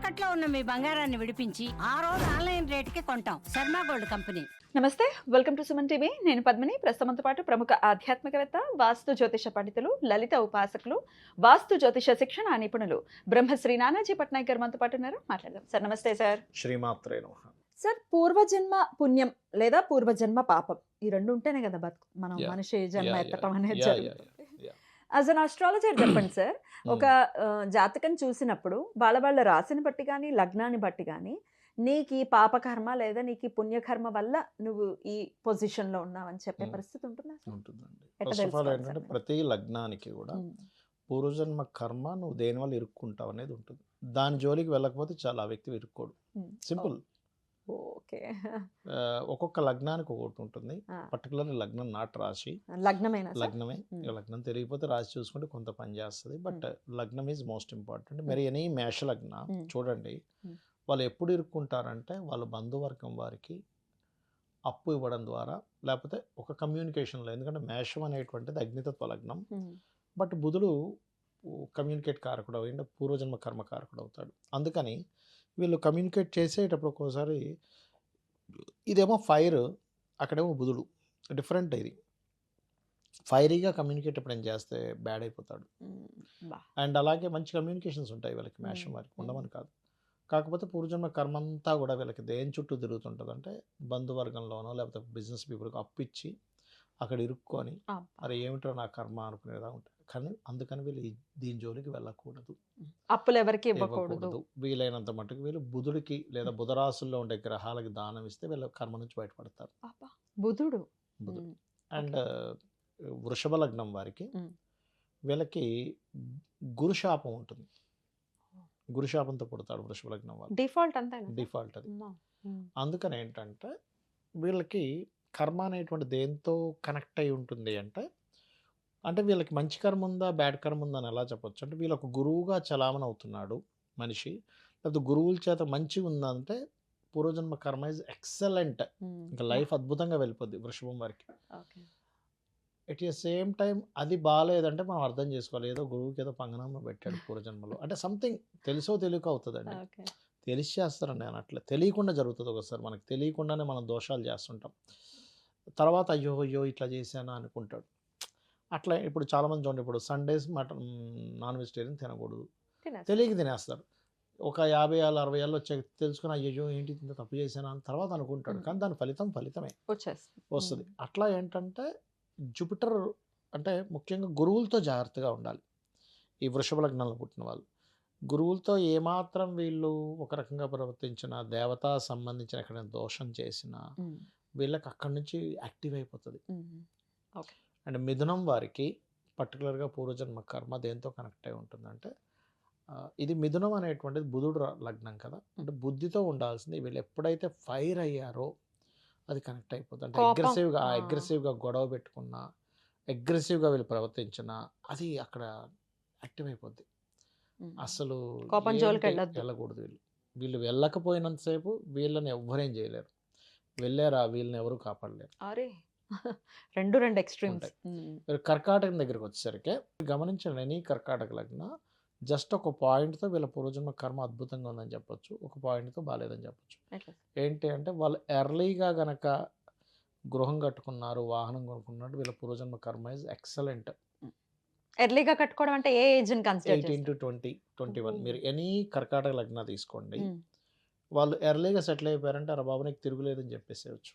తాకట్లో ఉన్న మీ బంగారాన్ని విడిపించి ఆ రోజు ఆన్లైన్ రేటుకి కొంటాం. Sharma gold company. నమస్తే, వెల్కమ్ టు సుమన్ టీవీ. నేను పద్మిని. ప్రస్తుతంతో పాటు ప్రముఖ ఆధ్యాత్మికవేత్త, వాస్తు జ్యోతిష పండితులు, లలిత ఉపాసకులు, వాస్తు జ్యోతిష శిక్షణ నిపుణులు బ్రహ్మశ్రీ నానాజీ పట్నాయక్ గారు మనతో పాటు ఉన్నారు. మాట్లాడదాం సార్. నమస్తే సార్. శ్రీమాత్రే నమః. సార్, పూర్వజన్మ పుణ్యం లేదా పూర్వజన్మ పాపం ఈ రెండు ఉంటేనే కదా మనం Yeah. మనిషి జన్మ Yeah, ఎత్తడం yeah, అనేది yeah, జరుగుతుంది. yeah. యాజ్ అన్ ఆస్ట్రాలజర్ చెప్పండి సార్, ఒక జాతకం చూసినప్పుడు వాళ్ళ రాశిని బట్టి కానీ లగ్నాన్ని బట్టి కానీ నీకు ఈ పాపకర్మ లేదా నీకు ఈ పుణ్యకర్మ వల్ల నువ్వు ఈ పొజిషన్ లో ఉన్నావని చెప్పే పరిస్థితి ఉంటుందా సార్? ఉంటుందండి. ఎట్లా ఫస్ట్ ఆఫ్ ఆల్ తెలుసుకోవాలి ఏంటంటే సార్? ప్రతి లగ్నానికి కూడా పూర్వజన్మ కర్మ నువ్వు దేని వల్ల ఇరుక్కుంటావు అనేది ఉంటుంది. దాని జోలికి వెళ్ళకపోతే చాలా ఆ వ్యక్తి ఇరుక్కోడు. సింపుల్. ఓకే. ఒక్కొక్క లగ్నానికి ఒకటి ఉంటుంది. పర్టికులర్లీ లగ్నం నాట్ రాశి, లగ్నమేనా సార్? లగ్నమే. లగ్నం తెలియకపోతే రాశి చూసుకుంటే కొంత పని చేస్తుంది. బట్ లగ్నం ఈజ్ మోస్ట్ ఇంపార్టెంట్. మరి ఎనీ మేష లగ్న చూడండి, వాళ్ళు ఎప్పుడు ఇరుక్కుంటారంటే వాళ్ళ బంధువర్గం వారికి అప్పు ఇవ్వడం ద్వారా, లేకపోతే ఒక కమ్యూనికేషన్లో. ఎందుకంటే మేషం అనేటువంటిది అగ్నితత్వ లగ్నం. బట్ బుధుడు కమ్యూనికేట్ కారకుడు అయ్యింటే పూర్వజన్మ కర్మ కారకుడు అవుతాడు. అందుకని వీళ్ళు కమ్యూనికేట్ చేసేటప్పుడు ఒక్కోసారి ఇదేమో ఫైర్, అక్కడేమో బుధుడు. డిఫరెంట్. ఇది ఫైరీగా కమ్యూనికేట్ ఎప్పుడైనా చేస్తే బ్యాడ్ అయిపోతాడు. అండ్ అలాగే మంచి కమ్యూనికేషన్స్ ఉంటాయి వీళ్ళకి, మేషం వారికి ఉండమని కాదు. కాకపోతే పూర్వజన్మ కర్మ అంతా కూడా వీళ్ళకి దేని చుట్టూ తిరుగుతుంటుంది అంటే బంధువర్గంలోనో లేకపోతే బిజినెస్ పీపుల్కి అప్పిచ్చి అక్కడ ఇరుక్కొని అరే ఏమిటో నా కర్మ అనుకునేదా ఉంటుంది. కానీ అందుకని వీళ్ళు దీని జోలికి వెళ్ళకూడదు, అప్పులు ఎవరికి ఇవ్వకూడదు. వీలైనంత మటుకు వీళ్ళు బుధుడికి లేదా బుధరాశుల్లో ఉండే గ్రహాలకి దానం ఇస్తే వీళ్ళ కర్మ నుంచి బయటపడతారు. బుధుడు. అండ్ వృషభ లగ్నం వారికి వీళ్ళకి గురుశాపం ఉంటుంది. గురుశాపంతో పుడతాడు వృషభ లగ్నం వాళ్ళు. డిఫాల్ట్ అంతే. డిఫాల్ట్ అది. అందుకని ఏంటంటే వీళ్ళకి కర్మ అనేటువంటి దేంతో కనెక్ట్ అయి ఉంటుంది అంటే వీళ్ళకి మంచి కర్మ ఉందా బ్యాడ్ కర్మ ఉందా అని ఎలా చెప్పొచ్చు అంటే, వీళ్ళొక గురువుగా చలామణి అవుతున్నాడు మనిషి, లేకపోతే గురువుల చేత మంచిగా ఉందంటే పూర్వజన్మ కర్మ ఇస్ ఎక్సలెంట్. ఇంకా లైఫ్ అద్భుతంగా వెళ్ళిపోద్ది వృషభం వారికి. ఎట్ ద సేమ్ టైం అది బాగాలేదంటే మనం అర్థం చేసుకోవాలి, ఏదో గురువుకి ఏదో పంగనామా పెట్టాడు పూర్వజన్మలో అంటే. సంథింగ్ తెలుసో తెలియక అవుతుందండి. తెలిసి చేస్తారండి నేను అట్లా, తెలియకుండా జరుగుతుంది. ఒకసారి మనకు తెలియకుండానే మనం దోషాలు చేస్తుంటాం. తర్వాత అయ్యో అయ్యో ఇట్లా చేశానా అనుకుంటాడు. అట్లా ఇప్పుడు చాలామంది చూడండి, ఇప్పుడు సండేస్ మటన్ నాన్ వెజిటేరియన్ తినకూడదు, తెలియక తినేస్తారు. ఒక 50 ఏళ్ళు 60 ఏళ్ళు వచ్చాక తెలుసుకుని అయ్యో ఏంటి ఇంత తప్పు చేశానా అని తర్వాత అనుకుంటాడు. కానీ దాని ఫలితమే వస్తుంది. అట్లా ఏంటంటే జూపిటర్ అంటే ముఖ్యంగా గురువులతో జాగ్రత్తగా ఉండాలి. ఈ వృషభ లగ్నంలో పుట్టిన వాళ్ళు గురువులతో ఏమాత్రం వీళ్ళు ఒక రకంగా ప్రవర్తించిన, దేవతా సంబంధించిన ఎక్కడైనా దోషం చేసినా వీళ్ళకి అక్కడి నుంచి యాక్టివ్ అయిపోతుంది. అండ్ మిథునం వారికి పర్టికులర్గా పూర్వజన్మ కర్మ దేంతో కనెక్ట్ అయి ఉంటుందంటే, ఇది మిథునం అనేటువంటిది బుధుడు లగ్నం కదా, అంటే బుద్ధితో ఉండాల్సింది. వీళ్ళు ఎప్పుడైతే ఫైర్ అయ్యారో అది కనెక్ట్ అయిపోతుంది. అంటే అగ్రెసివ్గా గొడవ పెట్టుకున్నా, అగ్రెసివ్గా వీళ్ళు ప్రవర్తించినా అది అక్కడ యాక్టివ్ అయిపోద్ది. అసలు వెళ్ళకూడదు. వీళ్ళు వెళ్ళకపోయినంతసేపు వీళ్ళని ఎవ్వరేం చేయలేరు. వెళ్ళారా వీళ్ళని ఎవరు కాపాడలేరు. రెండు ఎక్స్ట్రీమ్స్. కర్కాటకం దగ్గరికి వచ్చేసరికి గమనించండి, ఎనీ కర్కాటక లగ్న జస్ట్ ఒక పాయింట్తో వీళ్ళ పూర్వజన్మ కర్మ అద్భుతంగా ఉందని చెప్పొచ్చు, ఒక పాయింట్తో బాగాలేదని చెప్పొచ్చు. ఏంటి అంటే వాళ్ళు ఎర్లీగా గనక గృహం కట్టుకున్నారు, వాహనం కొనుక్కున్నారు, వీళ్ళ పూర్వజన్మ కర్మ ఇస్ ఎక్సలెంట్. ఎర్లీగా కట్టుకోవడం అంటే ఏ ఏజ్ ని కన్సిడర్ 18 to 20, 21. మీరు ఎనీ కర్కాటక లగ్న తీసుకోండి, వాళ్ళు ఎర్లీగా సెటిల్ అయిపోయారంటే అరే బాబు నీకు తిరుగులేదని చెప్పేసేయచ్చు.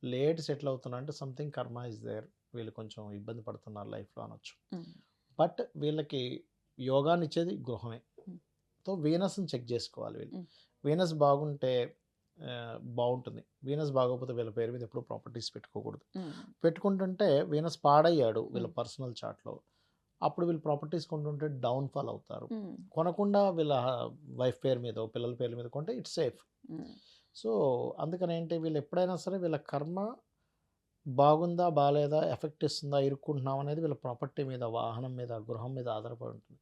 లేట్ సెటిల్ అవుతున్నా అంటే సంథింగ్ కర్మ ఇస్ దేర్, వీళ్ళు కొంచెం ఇబ్బంది పడుతున్నారు లైఫ్లో అనొచ్చు. బట్ వీళ్ళకి యోగాన్ని ఇచ్చేది గృహమే. సో వీనస్ని చెక్ చేసుకోవాలి. వీళ్ళు వీనస్ బాగుంటే బాగుంటుంది, వీనస్ బాగోకపోతే వీళ్ళ పేరు మీద ఎప్పుడు ప్రాపర్టీస్ పెట్టుకోకూడదు. పెట్టుకుంటుంటే వీనస్ పాడయ్యాడు వీళ్ళ పర్సనల్ చార్ట్లో, అప్పుడు వీళ్ళు ప్రాపర్టీస్ కొంటుంటే డౌన్ఫాల్ అవుతారు. కొనకుండా వీళ్ళ వైఫ్ పేరు మీద పిల్లల పేర్ల మీద కొంటే ఇట్స్ సేఫ్. సో అందుకని ఏంటి, వీళ్ళు ఎప్పుడైనా సరే వీళ్ళ కర్మ బాగుందా బాగాలేదా, ఎఫెక్ట్ ఇస్తుందా, ఇరుక్కుంటున్నాం అనేది వీళ్ళ ప్రాపర్టీ మీద, వాహనం మీద, గృహం మీద ఆధారపడి ఉంటుంది.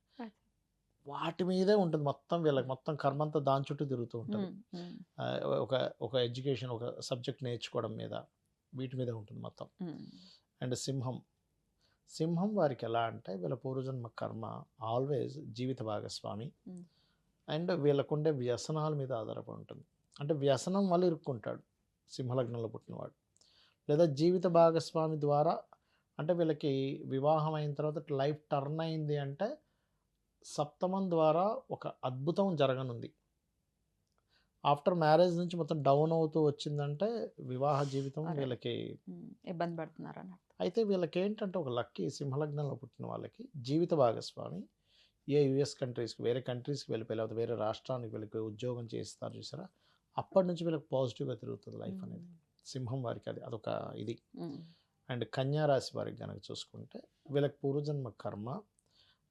వాటి మీదే ఉంటుంది మొత్తం. వీళ్ళకి మొత్తం కర్మ అంతా దాని చుట్టూ తిరుగుతూ ఉంటుంది. ఒక ఎడ్యుకేషన్, ఒక సబ్జెక్ట్ నేర్చుకోవడం మీద, వీటి మీద ఉంటుంది మొత్తం. అండ్ సింహం వారికి ఎలా అంటే వీళ్ళ పూర్వజన్మ కర్మ ఆల్వేస్ జీవిత భాగస్వామి అండ్ వీళ్ళకుండే వ్యసనాల మీద ఆధారపడి ఉంటుంది. అంటే వ్యసనం వల్ల ఇరుక్కుంటాడు సింహలగ్నంలో పుట్టినవాడు. లేదా జీవిత భాగస్వామి ద్వారా, అంటే వీళ్ళకి వివాహం అయిన తర్వాత లైఫ్ టర్న్ అయింది అంటే సప్తమం ద్వారా ఒక అద్భుతం జరగనుంది. ఆఫ్టర్ మ్యారేజ్ నుంచి మొత్తం డౌన్ అవుతూ వచ్చిందంటే వివాహ జీవితం అరే. వీళ్ళకి. ఇబ్బంది పడుతున్నారు అన్నట్టు. అయితే వీళ్ళకి ఏంటంటే ఒక లక్కీ సింహలగ్నంలో పుట్టిన వాళ్ళకి జీవిత భాగస్వామి యుఎస్ కంట్రీస్కి, వేరే కంట్రీస్కి వెళ్ళిపోయి లేకపోతే వేరే రాష్ట్రానికి వెళ్ళిపోయి ఉద్యోగం చేస్తారు చూసారా, అప్పటి నుంచి వీళ్ళకి పాజిటివ్గా తిరుగుతుంది లైఫ్ అనేది. సింహం వారికి అదొక ఇది. అండ్ కన్యా రాశి వారికి కనుక చూసుకుంటే వీళ్ళకి పూర్వజన్మ కర్మ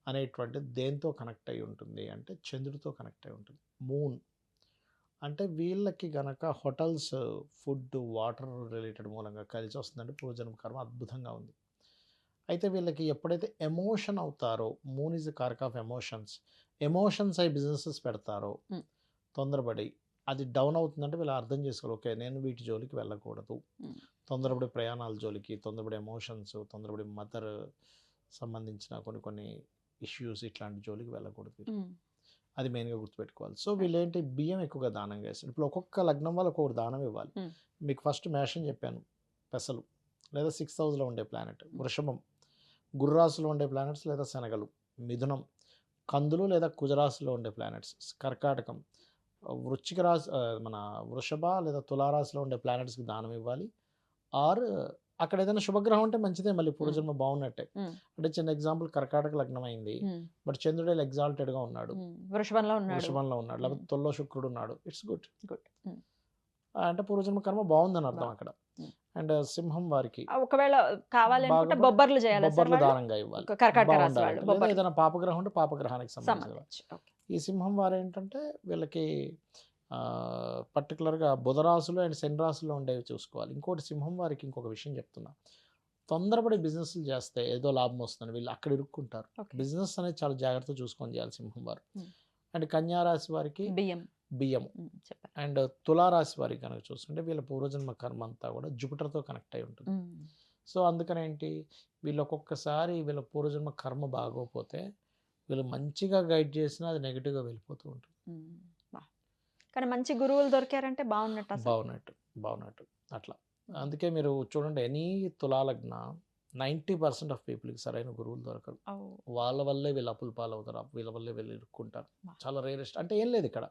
అనేటువంటిది దేంతో కనెక్ట్ అయి ఉంటుంది అంటే చంద్రుడితో కనెక్ట్ అయి ఉంటుంది. మూన్ అంటే వీళ్ళకి గనక హోటల్స్, ఫుడ్, వాటర్ రిలేటెడ్ మూలంగా కలిసి వస్తుందంటే పూర్వజన్మ కర్మ అద్భుతంగా ఉంది. అయితే వీళ్ళకి ఎప్పుడైతే ఎమోషన్ అవుతారో, మూన్ ఈజ్ కారక్ ఆఫ్ ఎమోషన్స్ అయి బిజినెసెస్ పెడతారో తొందరపడి అది డౌన్ అవుతుందంటే వీళ్ళు అర్థం చేసుకోవాలి, ఓకే నేను వీటి జోలికి వెళ్ళకూడదు. తొందరపడి ప్రయాణాల జోలికి, తొందరపడి ఎమోషన్స్, తొందరపడి మదర్ సంబంధించిన కొన్ని ఇష్యూస్ ఇట్లాంటి జోలికి వెళ్ళకూడదు. అది మెయిన్గా గుర్తుపెట్టుకోవాలి. సో వీళ్ళేంటి బియ్యం ఎక్కువగా దానంగా వేస్తారు. ఇప్పుడు ఒక్కొక్క లగ్నం వల్ల ఒక్కొక్కటి దానం ఇవ్వాలి. మీకు ఫస్ట్ మేషం చెప్పాను, పెసలు లేదా 6th హౌస్లో ఉండే ప్లానెట్. వృషభం గుర్రాసులో ఉండే ప్లానెట్స్ లేదా శనగలు. మిథునం కందులు లేదా కుజరాశిలో ఉండే ప్లానెట్స్. కర్కాటకం వృశ్చిక రాశి, మన వృషభ లేదా తులారాశిలో ఉండే ప్లానెట్స్కి దానం ఇవ్వాలి. ఆర్ అక్కడ ఏదైనా శుభగ్రహం ఉంటే మంచిదే, మళ్ళీ పూర్వజన్మ బాగున్నట్టే. అంటే చిన్న ఎగ్జాంపుల్ కర్కాటక లగ్నం అయింది, బట్ చంద్రుడు ఎగ్జాల్టెడ్గా ఉన్నాడు, వృషభంలో ఉన్నాడు, లేకపోతే తొల్లో శుక్రుడు ఉన్నాడు, ఇట్స్ గుడ్. గుడ్. అంటే పూర్వజన్మ కర్మ బాగుందని అర్థం అక్కడ. అండ్ సింహం వారికి ఒకవేళ కావాలనుకుంటే బొబ్బర్లు చేయాలి బొబ్బర్లు దానంగా ఇవ్వాలి. కర్కాటక రాశి బాగుండాలి. వాళ్ళు లేదా బొబ్బర్లు ఏదైనా పాపగ్రహం ఉంటే పాపగ్రహానికి సంబంధించి. సంబంధించి. ఓకే. ఈ సింహం వారు ఏంటంటే వీళ్ళకి పర్టికులర్గా బుధరాశులు అండ్ శని రాశుల్లో ఉండేవి చూసుకోవాలి. ఇంకోటి సింహం వారికి ఇంకొక విషయం చెప్తున్నా, తొందరపడి బిజినెస్లు చేస్తే ఏదో లాభం వస్తుంది వీళ్ళు అక్కడ ఇరుక్కుంటారు. ఓకే. బిజినెస్ అనేది చాలా జాగ్రత్తగా చూసుకొని చేయాలి సింహం వారు. అండ్ కన్యా రాశి వారికి బియ్యం. చెప్పారు. అండ్ తులారాశి వారికి కనుక చూస్తుంటే వీళ్ళ పూర్వజన్మ కర్మ అంతా కూడా జూపిటర్తో కనెక్ట్ అయి ఉంటుంది. సో అందుకని ఏంటి, వీళ్ళు ఒక్కొక్కసారి వీళ్ళ పూర్వజన్మ కర్మ బాగోపోతే వీళ్ళు మంచిగా గైడ్ చేసినా అది నెగిటివ్గా వెళ్ళిపోతూ ఉంటుంది. కానీ మంచి గురువులు దొరికారంటే బాగున్నట్టు అసలు. బాగున్నట్టు అట్లా. అందుకే మీరు చూడండి, ఎనీ తులాలగ్న 90% ఆఫ్ పీపుల్కి సరైన గురువులు దొరకరు. వాళ్ళ వల్లే వీళ్ళు అప్పుల పాలవుతారు, వీళ్ళ వల్లే వీళ్ళు ఇరుక్కుంటారు. చాలా రేరెస్ట్. అంటే ఏం లేదు ఇక్కడ,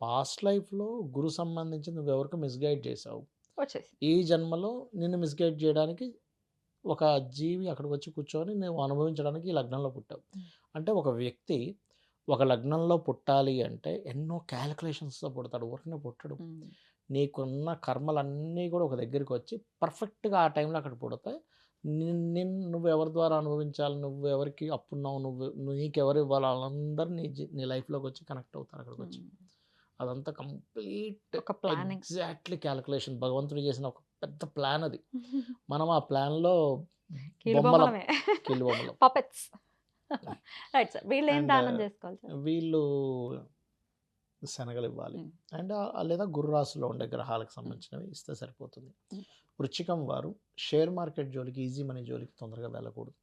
పాస్ట్ లైఫ్లో గురు సంబంధించి నువ్వు ఎవరికి మిస్గైడ్ చేసావు, ఈ జన్మలో నిన్ను మిస్గైడ్ చేయడానికి ఒక జీవి అక్కడికి వచ్చి కూర్చొని నువ్వు అనుభవించడానికి ఈ లగ్నంలో పుట్టావు. అంటే ఒక వ్యక్తి ఒక లగ్నంలో పుట్టాలి అంటే ఎన్నో క్యాలిక్యులేషన్స్తో పుడతాడు, ఊరికనే పుట్టడు. నీకున్న కర్మలన్నీ కూడా ఒక దగ్గరికి వచ్చి పర్ఫెక్ట్గా ఆ టైంలో అక్కడ పుడతాయి. నువ్వు ఎవరి ద్వారా అనుభవించాలి, నువ్వు ఎవరికి అప్పున్నావు, నీకెవరు ఇవ్వాలి, వాళ్ళందరూ నీ లైఫ్లోకి వచ్చి కనెక్ట్ అవుతారు అక్కడికి వచ్చి. అదంతా కంప్లీట్ ఒక ప్లానింగ్, ఎగ్జాక్ట్లీ క్యాలిక్యులేషన్, భగవంతుడు చేసిన ఒక పెద్ద ప్లాన్ అది. మనం ఆ ప్లాన్లో బొమ్మలు పపెట్స్. Right sir. వీళ్ళు ఏం దానం చేసుకోవాలి సార్? వీళ్ళు శనగలు ఇవ్వాలి. అండ్ లేదా గుర్రాసులో ఉండే గ్రహాలకు సంబంధించినవి ఇస్తే సరిపోతుంది. వృశ్చికం వారు షేర్ మార్కెట్ జోలికి, ఈజీ మనీ జోలికి తొందరగా వెళ్ళకూడదు.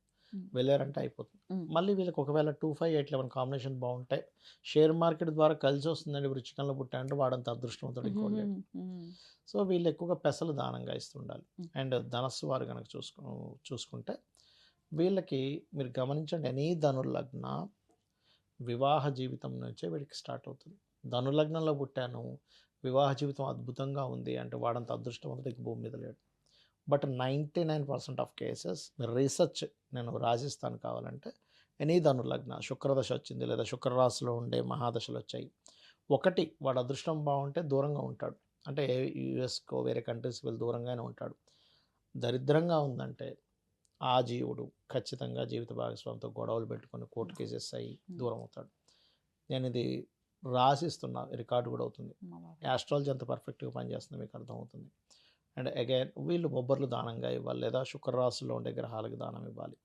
వెళ్ళారంటే అయిపోతుంది. మళ్ళీ వీళ్ళకి ఒకవేళ 2, 5, 8, 11 కాంబినేషన్ బాగుంటాయి, షేర్ మార్కెట్ ద్వారా కలిసి వస్తుందండి వృశ్చికంలో పుట్టాయంటే వాడంత అదృష్టవంతుడు ఇంకోటి. సో వీళ్ళు ఎక్కువగా పెసలు దానంగా ఇస్తుండాలి. అండ్ ధనస్సు వారు కనుక చూసుకుంటే వీళ్ళకి మీరు గమనించండి, ఎనీ ధనుర్లగ్న వివాహ జీవితం నుంచే వీడికి స్టార్ట్ అవుతుంది. ధనుర్లగ్నంలో పుట్టాను, వివాహ జీవితం అద్భుతంగా ఉంది అంటే వాడంత అదృష్టవంతుడికి భూమి మీద లేడు. బట్ 99% ఆఫ్ కేసెస్ రీసెర్చ్ నేను రాసిస్తాను కావాలంటే, ఎనీ ధనుర్లగ్న శుక్రదశ వచ్చింది లేదా శుక్రరాశిలో ఉండే మహాదశలు వచ్చాయి, ఒకటి వాడు అదృష్టం బాగుంటే దూరంగా ఉంటాడు, అంటే యుఎస్కో వేరే కంట్రీస్కి వెళ్ళి దూరంగానే ఉంటాడు. దరిద్రంగా ఉందంటే ఆ జీవుడు ఖచ్చితంగా జీవిత భాగస్వామితో గొడవలు పెట్టుకొని కోర్టు కేసెస్ అయ్యి దూరం అవుతాడు. నేను ఇది రాసిస్తున్నా, రికార్డు కూడా అవుతుంది. యాస్ట్రాలజీ ఎంత పర్ఫెక్ట్గా పనిచేస్తుందో మీకు అర్థమవుతుంది. అండ్ అగైన్ వీళ్ళు బొబ్బర్లు దానంగా ఇవ్వాలి లేదా శుక్రరాశిలో ఉండే గ్రహాలకు దానం ఇవ్వాలి.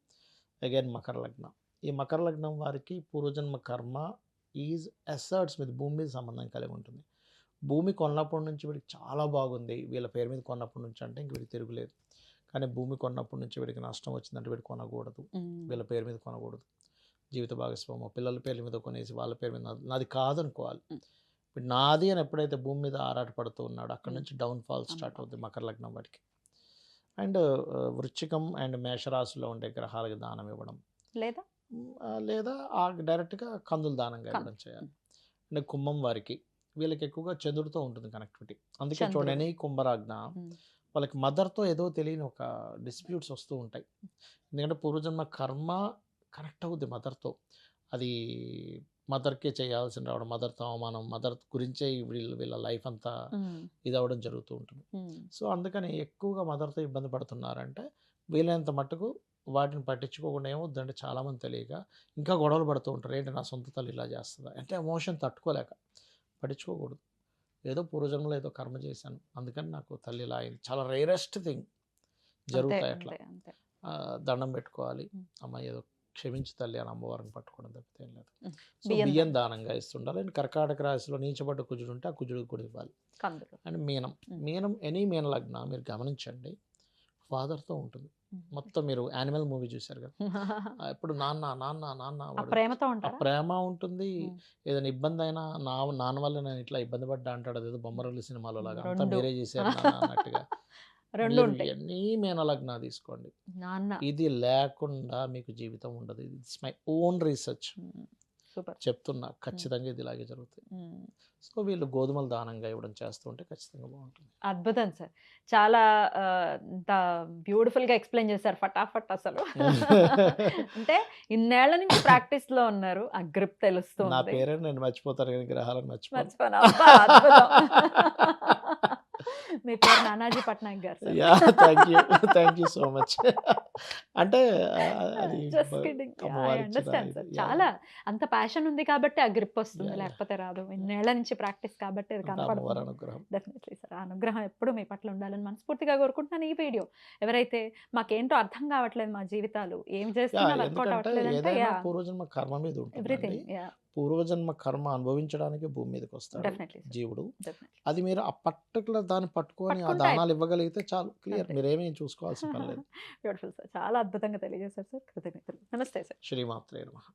అగైన్ మకర లగ్నం. ఈ మకర లగ్నం వారికి పూర్వజన్మ కర్మ ఈజ్ అసర్ట్స్ మీద, భూమి మీద సంబంధం కలిగి ఉంటుంది. భూమి కొన్నప్పటి నుంచి వీడికి చాలా బాగుంది, వీళ్ళ పేరు మీద కొన్నప్పటి నుంచి అంటే ఇంక వీడికి తిరుగులేదు. కానీ భూమి కొన్నప్పటి నుంచి వీడికి నష్టం వచ్చిందంటే వీడికి కొనకూడదు, వీళ్ళ పేరు మీద కొనకూడదు. జీవిత భాగస్వామో పిల్లల పేర్ల మీద కొనేసి వాళ్ళ పేరు మీద నాది కాదనుకోవాలి. ఇప్పుడు నాది అని ఎప్పుడైతే భూమి మీద ఆరాటపడుతూ ఉన్నాడో అక్కడ నుంచి డౌన్ఫాల్ స్టార్ట్ అవుతుంది మకర లగ్నం వాడికి. అండ్ వృశ్చికం అండ్ మేషరాశిలో ఉండే గ్రహాలకు దానం ఇవ్వడం, లేదా లేదా డైరెక్ట్గా కందులు దానంగా ఇవ్వడం చేయాలి. అంటే కుంభం వారికి వీళ్ళకి ఎక్కువగా చంద్రుడితో ఉంటుంది కనెక్టివిటీ. అందుకే చంద్రుడు. చూడండి కుంభరాజ్ఞ వాళ్ళకి మదర్తో ఏదో తెలియని ఒక డిస్ప్యూట్స్ వస్తూ ఉంటాయి. ఎందుకంటే పూర్వజన్మ కర్మ కనెక్ట్ అవుద్ది మదర్తో. అది మదర్కే చేయాల్సిన రావడం, మదర్తో అవమానం, మదర్ గురించే వీళ్ళ లైఫ్ అంతా ఇది అవ్వడం జరుగుతూ ఉంటుంది. సో అందుకని ఎక్కువగా మదర్తో ఇబ్బంది పడుతున్నారంటే వీలైనంత మట్టుకు వాటిని పట్టించుకోకుండా ఏమవుద్దంటే చాలామంది తెలియక ఇంకా గొడవలు పడుతూ ఉంటారు. ఏంటి నా సొంత తల్లి ఇలా చేస్తుందా అంటే ఎమోషన్ తట్టుకోలేక పట్టించుకోకూడదు. ఏదో పూర్వజన్మలో ఏదో కర్మ చేశాను అందుకని నాకు తల్లి ఇలా అయింది. చాలా రేరెస్ట్ థింగ్ జరుగుతాయి అట్లా. దండం పెట్టుకోవాలి, అమ్మ ఏదో క్షమించి తల్లి అని అమ్మవారిని పట్టుకోవడం తప్పితే ఏం లేదు. సో బియ్యం దానంగా ఇస్తుండాలి. అండ్ కర్కాటక రాశిలో నీచబడ్డ కుజుడు ఉంటే ఆ కుజుడికి కూడా ఇవ్వాలి. అండ్ మీనం ఎనీ మీన లగ్న మీరు గమనించండి ఫాదర్తో ఉంటుంది మొత్తం. మీరు యానిమల్ మూవీ చూశారు కదా, ఎప్పుడు నాన్న నాన్న నాన్న ప్రేమతో ప్రేమ ఉంటుంది. ఏదైనా ఇబ్బంది అయినా నాన్న వల్ల నేను ఇట్లా ఇబ్బంది పడ్డా అంటాడు. అదేదో బొమ్మరల్లి సినిమాలో లాగా అంతా మీరే చేశారు అన్నట్టుగా. ఎన్ని మీన లగ్న తీసుకోండి, ఇది లేకుండా మీకు జీవితం ఉండదు. ఇట్స్ మై ఓన్ రీసెర్చ్ చెప్తున్నా, ఖచ్చితంగా ఇది ఇలాగే జరుగుతుంది. సో వీళ్ళు గోధుమలు దానంగా ఇవ్వడం చేస్తూ ఉంటే ఖచ్చితంగా బాగుంటుంది. అద్భుతం సార్, చాలా బ్యూటిఫుల్ గా ఎక్స్ప్లెయిన్ చేశారు ఫటాఫట్ అసలు. అంటే ఇన్నేళ్ల నుంచి ప్రాక్టీస్ లో ఉన్నారు, ఆ గ్రిప్ తెలుస్తుంది. నా పేరే నేను మర్చిపోతాను కానీ గ్రహాలను మర్చిపోను. అబ్బా, అద్భుతం. మీ పేరు నానాజీ పట్నాయక్ గారు. Thank you so much. అంటే అది చాలా అంత ప్యాషన్ ఉంది కాబట్టి ఆ గ్రిప్ వస్తుంది, లేకపోతే రాదు. ఇన్నేళ్ల నుంచి ప్రాక్టీస్ కాబట్టి అది కనపడుతుంది. డెఫినెట్లీ సార్, ఆ అనుగ్రహం ఎప్పుడు మీ పట్ల ఉండాలని మనస్ఫూర్తిగా కోరుకుంటున్నాను. ఈ వీడియో ఎవరైతే మాకేంటో అర్థం కావట్లేదు మా జీవితాలు, ఏం చేస్తున్నా వర్కౌట్ అవ్వట్లేదు అంటే పూర్వజన్మ కర్మ మీద ఉంటుంది. ఎవ్రీథింగ్ పూర్వజన్మ కర్మ అనుభవించడానికి భూమి మీదకి వస్తాడు జీవుడు. అది మీరు ఆ పర్టికులర్ దాన్ని పట్టుకొని ఆ దానాలు ఇవ్వగలిగితే చాలు, క్లియర్. మీరేమీ చూసుకోవాల్సిన పని లేదు. బ్యూటిఫుల్ సార్, చాలా అద్భుతంగా తెలియజేశారు సార్. కృతజ్ఞతలు. నమస్తే సార్. శ్రీమాత్రే నమః.